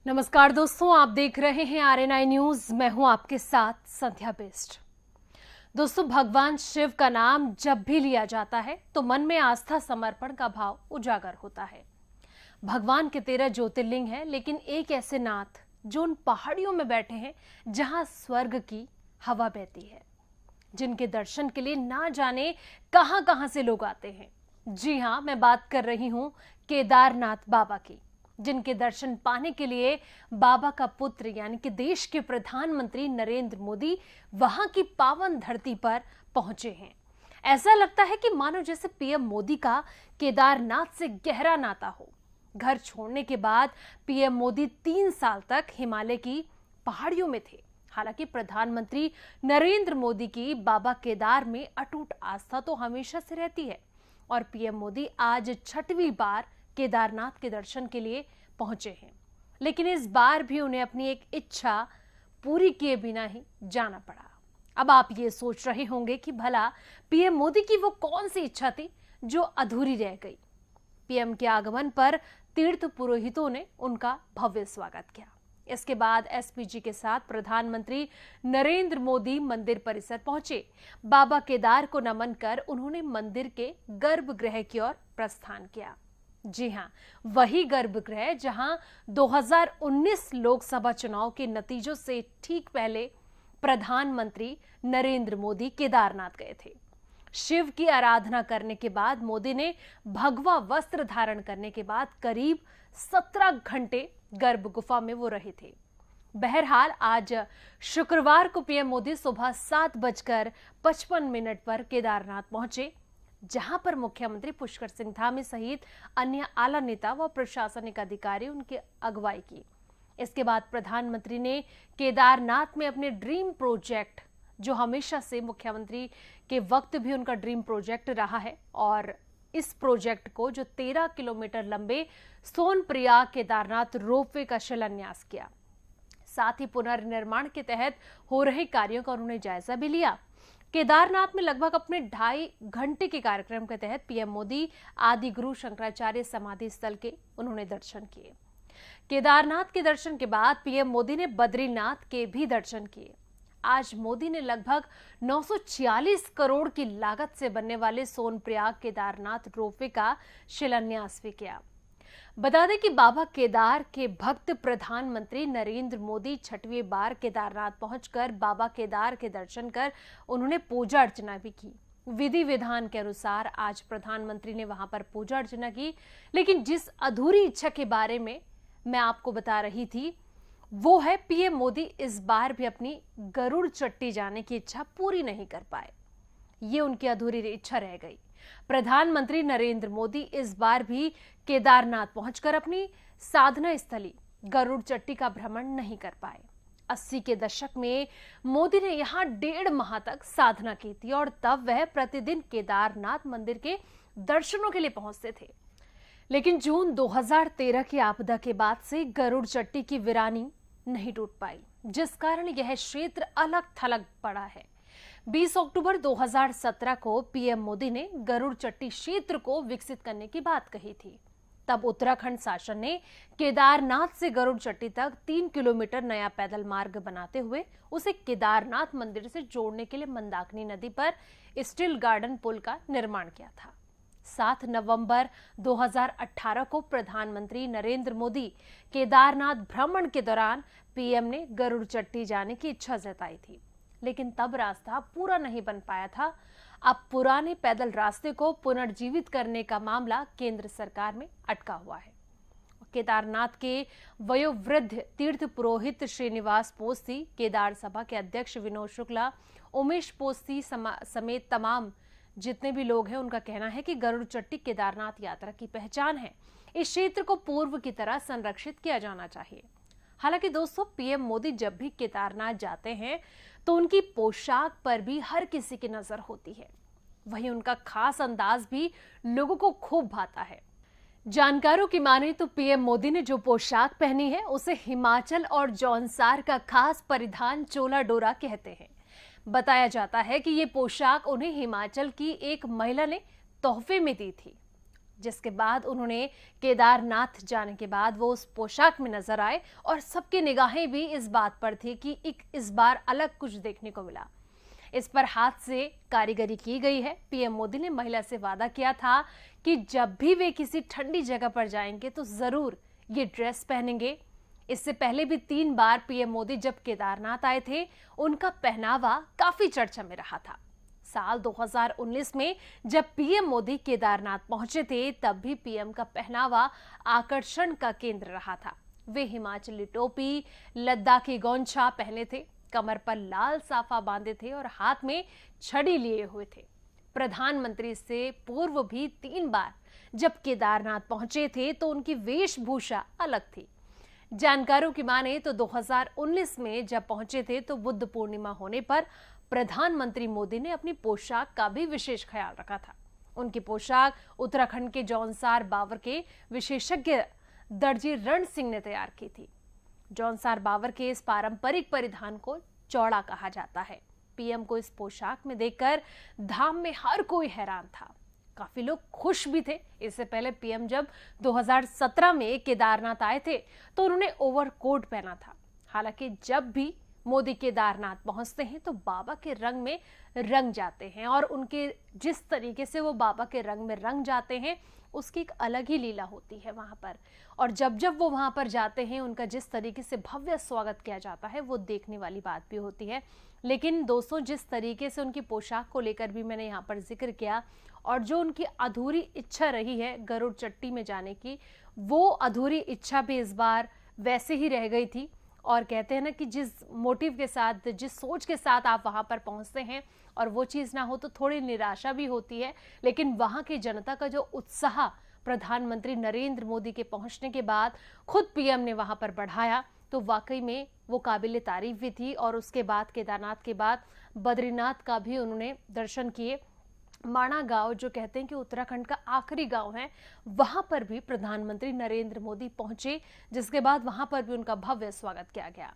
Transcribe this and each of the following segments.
नमस्कार दोस्तों, आप देख रहे हैं RNI न्यूज। मैं हूं आपके साथ संध्या बेस्ट। दोस्तों, भगवान शिव का नाम जब भी लिया जाता है तो मन में आस्था समर्पण का भाव उजागर होता है। भगवान के 13 ज्योतिर्लिंग हैं, लेकिन एक ऐसे नाथ जो उन पहाड़ियों में बैठे हैं जहां स्वर्ग की हवा बहती है, जिनके दर्शन के लिए ना जाने कहां कहां से लोग आते हैं। जी हां, मैं बात कर रही हूं केदारनाथ बाबा की, जिनके दर्शन पाने के लिए बाबा का पुत्र यानी कि देश के प्रधानमंत्री नरेंद्र मोदी वहां की पावन धरती पर पहुंचे हैं। ऐसा लगता है कि मानो जैसे पीएम मोदी का केदारनाथ से गहरा नाता हो। घर छोड़ने के बाद पीएम मोदी 3 साल तक हिमालय की पहाड़ियों में थे। हालांकि प्रधानमंत्री नरेंद्र मोदी की बाबा केदार में अटूट आस्था तो हमेशा से रहती है और पीएम मोदी आज 6वीं बार केदारनाथ के दर्शन के लिए पहुंचे हैं। लेकिन इस बार भी उन्हें अपनी एक इच्छा पूरी किए बिना ही जाना पड़ा। अब आप ये सोच रहे होंगे कि भला पीएम मोदी की वो कौन सी इच्छा थी जो अधूरी रह गई। पीएम के आगमन पर तीर्थ पुरोहितों ने उनका भव्य स्वागत किया। इसके बाद एसपीजी के साथ प्रधानमंत्री नरेंद्र मोदी मंदिर परिसर पहुंचे। बाबा केदार को नमन कर उन्होंने मंदिर के गर्भगृह की ओर प्रस्थान किया। जी हां, वही गर्भगृह जहां 2019 लोकसभा चुनाव के नतीजों से ठीक पहले प्रधानमंत्री नरेंद्र मोदी केदारनाथ गए थे। शिव की आराधना करने के बाद मोदी ने भगवा वस्त्र धारण करने के बाद करीब 17 घंटे गर्भ गुफा में वो रहे थे। बहरहाल आज शुक्रवार को पीएम मोदी सुबह 7:55 पर केदारनाथ पहुंचे, जहां पर मुख्यमंत्री पुष्कर सिंह धामी सहित अन्य आला नेता व प्रशासनिक अधिकारी उनकी अगुवाई की। इसके बाद प्रधानमंत्री ने केदारनाथ में अपने ड्रीम प्रोजेक्ट, जो हमेशा से मुख्यमंत्री के वक्त भी उनका ड्रीम प्रोजेक्ट रहा है, और इस प्रोजेक्ट को जो 13 किलोमीटर लंबे सोनप्रयाग केदारनाथ रोपवे का शिलान्यास किया। साथ ही पुनर्निर्माण के तहत हो रहे कार्यों का उन्होंने जायजा भी लिया। केदारनाथ में लगभग अपने 2.5 घंटे के कार्यक्रम के तहत पीएम मोदी आदि गुरु शंकराचार्य समाधि स्थल के उन्होंने दर्शन किए। केदारनाथ के दर्शन के बाद पीएम मोदी ने बद्रीनाथ के भी दर्शन किए। आज मोदी ने लगभग 946 करोड़ की लागत से बनने वाले सोनप्रयाग केदारनाथ रोपवे का शिलान्यास भी किया। बता दें कि बाबा केदार के भक्त प्रधानमंत्री नरेंद्र मोदी 6वीं बार केदारनाथ पहुंचकर बाबा केदार के दर्शन कर उन्होंने पूजा अर्चना भी की। विधि विधान के अनुसार आज प्रधानमंत्री ने वहां पर पूजा अर्चना की, लेकिन जिस अधूरी इच्छा के बारे में मैं आपको बता रही थी, वो है पीएम मोदी इस बार भी अपनी गरुड़ चट्टी जाने की इच्छा पूरी नहीं कर पाए। ये उनकी अधूरी इच्छा रह गई। प्रधानमंत्री नरेंद्र मोदी इस बार भी केदारनाथ पहुंचकर अपनी साधना स्थली गरुड़ चट्टी का भ्रमण नहीं कर पाए। 80 के दशक में मोदी ने यहां 1.5 माह तक साधना की थी और तब वह प्रतिदिन केदारनाथ मंदिर के दर्शनों के लिए पहुंचते थे। लेकिन जून 2013 की आपदा के बाद से गरुड़ चट्टी की वीरानी नहीं टूट पाई, जिस कारण यह क्षेत्र अलग थलग पड़ा है। 20 अक्टूबर 2017 को पीएम मोदी ने गरुड़ चट्टी क्षेत्र को विकसित करने की बात कही थी। तब उत्तराखंड शासन ने केदारनाथ से गरुड़ चट्टी तक 3 किलोमीटर नया पैदल मार्ग बनाते हुए उसे केदारनाथ मंदिर से जोड़ने के लिए मंदाकिनी नदी पर स्टील गार्डन पुल का निर्माण किया था। 7 नवंबर 2018 को प्रधानमंत्री नरेंद्र मोदी केदारनाथ भ्रमण के दौरान पीएम ने गरुड़ चट्टी जाने की इच्छा जताई थी, लेकिन तब रास्ता पूरा नहीं बन पाया था। अब पुराने पैदल रास्ते को पुनर्जीवित करने का मामला केंद्र सरकार में अटका हुआ है। केदारनाथ के वयोवृद्ध तीर्थ पुरोहित श्रीनिवास पोस्ती, केदार सभा के अध्यक्ष विनोद शुक्ला, उमेश पोस्ती समेत तमाम जितने भी लोग हैं, उनका कहना है कि गरुड़ चट्टी केदारनाथ यात्रा की पहचान है। इस क्षेत्र को पूर्व की तरह संरक्षित किया जाना चाहिए। हालांकि दोस्तों, पीएम मोदी जब भी केदारनाथ जाते हैं तो उनकी पोशाक पर भी हर किसी की नजर होती है। वहीं उनका खास अंदाज भी लोगों को खूब भाता है। जानकारों की माने तो पीएम मोदी ने जो पोशाक पहनी है उसे हिमाचल और जौनसार का खास परिधान चोला डोरा कहते हैं। बताया जाता है कि ये पोशाक उन्हें हिमाचल की एक महिला ने तोहफे में दी थी। जिसके बाद उन्होंने केदारनाथ जाने के बाद वो उस पोशाक में नजर आए और सबकी निगाहें भी इस बात पर थी कि इस बार अलग कुछ देखने को मिला। इस पर हाथ से कारीगरी की गई है। पीएम मोदी ने महिला से वादा किया था कि जब भी वे किसी ठंडी जगह पर जाएंगे तो जरूर ये ड्रेस पहनेंगे। इससे पहले भी 3 बार पीएम मोदी जब केदारनाथ आए थे, उनका पहनावा काफी चर्चा में रहा था। साल 2019 में जब पीएम मोदी केदारनाथ पहुंचे थे, तब भी पीएम का पहनावा आकर्षण का केंद्र रहा था। वे हिमाचली टोपी, लद्दाखी गौंछा पहने थे, कमर पर लाल साफा बांधे थे और हाथ में छड़ी लिए हुए थे। प्रधानमंत्री से पूर्व भी 3 बार जब केदारनाथ पहुंचे थे तो उनकी वेशभूषा अलग थी। जानकारों की माने तो 2019 में जब पहुंचे थे तो बुद्ध पूर्णिमा होने पर प्रधानमंत्री मोदी ने अपनी पोशाक का भी विशेष ख्याल रखा था। उनकी पोशाक उत्तराखंड के जौनसार बावर के विशेषज्ञ दर्जी रण सिंह ने तैयार की थी। जौनसार बावर के इस पारंपरिक परिधान को चौड़ा कहा जाता है। पीएम को इस पोशाक में देखकर धाम में हर कोई हैरान था। काफी लोग खुश भी थे। इससे पहले पीएम जब 2017 में केदारनाथ आए थे तो उन्होंने ओवरकोट पहना था। हालांकि जब भी मोदी केदारनाथ पहुंचते हैं तो बाबा के रंग में रंग जाते हैं और उनके जिस तरीके से वो बाबा के रंग में रंग जाते हैं उसकी एक अलग ही लीला होती है वहां पर। और जब जब वो वहां पर जाते हैं उनका जिस तरीके से भव्य स्वागत किया जाता है वो देखने वाली बात भी होती है। लेकिन दोस्तों, जिस तरीके से उनकी पोशाक को लेकर भी मैंने यहाँ पर जिक्र किया और जो उनकी अधूरी इच्छा रही है गरुड़ चट्टी में जाने की, वो अधूरी इच्छा भी इस बार वैसे ही रह गई थी। और कहते हैं ना कि जिस मोटिव के साथ, जिस सोच के साथ आप वहां पर पहुंचते हैं और वो चीज ना हो तो थोड़ी निराशा भी होती है। लेकिन वहां की जनता का जो उत्साह प्रधानमंत्री नरेंद्र मोदी के पहुंचने के बाद खुद पीएम ने वहां पर बढ़ाया तो वाकई में वो काबिले तारीफ भी थी। और उसके बाद केदारनाथ के बाद बद्रीनाथ का भी उन्होंने दर्शन किए। माणा गांव, जो कहते हैं कि उत्तराखंड का आखिरी गांव है, वहां पर भी प्रधानमंत्री नरेंद्र मोदी पहुंचे, जिसके बाद वहां पर भी उनका भव्य स्वागत किया गया।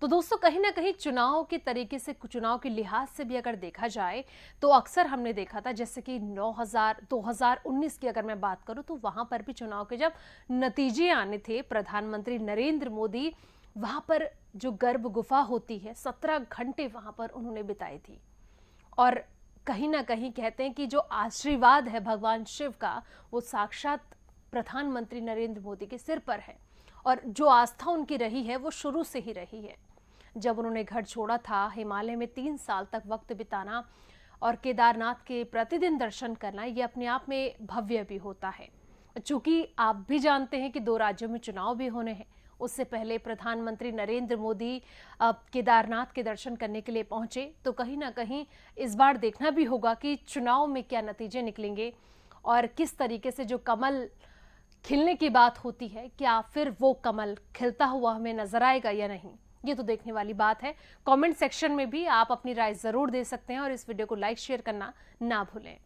तो दोस्तों, कहीं ना कहीं चुनाव के तरीके से, चुनाव के लिहाज से भी अगर देखा जाए तो अक्सर हमने देखा था, जैसे कि 2019 की अगर मैं बात करूं तो वहां पर भी चुनाव के जब नतीजे आने थे, प्रधानमंत्री नरेंद्र मोदी वहां पर जो गर्भ गुफा होती है 17 घंटे वहां पर उन्होंने बिताई थी। और कहीं ना कहीं कहते हैं कि जो आशीर्वाद है भगवान शिव का, वो साक्षात प्रधानमंत्री नरेंद्र मोदी के सिर पर है। और जो आस्था उनकी रही है वो शुरू से ही रही है। जब उन्होंने घर छोड़ा था, हिमालय में 3 साल तक वक्त बिताना और केदारनाथ के प्रतिदिन दर्शन करना, ये अपने आप में भव्य भी होता है। चूंकि आप भी जानते हैं कि 2 राज्यों में चुनाव भी होने हैं, उससे पहले प्रधानमंत्री नरेंद्र मोदी केदारनाथ के दर्शन करने के लिए पहुंचे, तो कहीं ना कहीं इस बार देखना भी होगा कि चुनाव में क्या नतीजे निकलेंगे और किस तरीके से जो कमल खिलने की बात होती है, क्या फिर वो कमल खिलता हुआ हमें नजर आएगा या नहीं, ये तो देखने वाली बात है। कमेंट सेक्शन में भी आप अपनी राय जरूर दे सकते हैं और इस वीडियो को लाइक शेयर करना ना भूलें।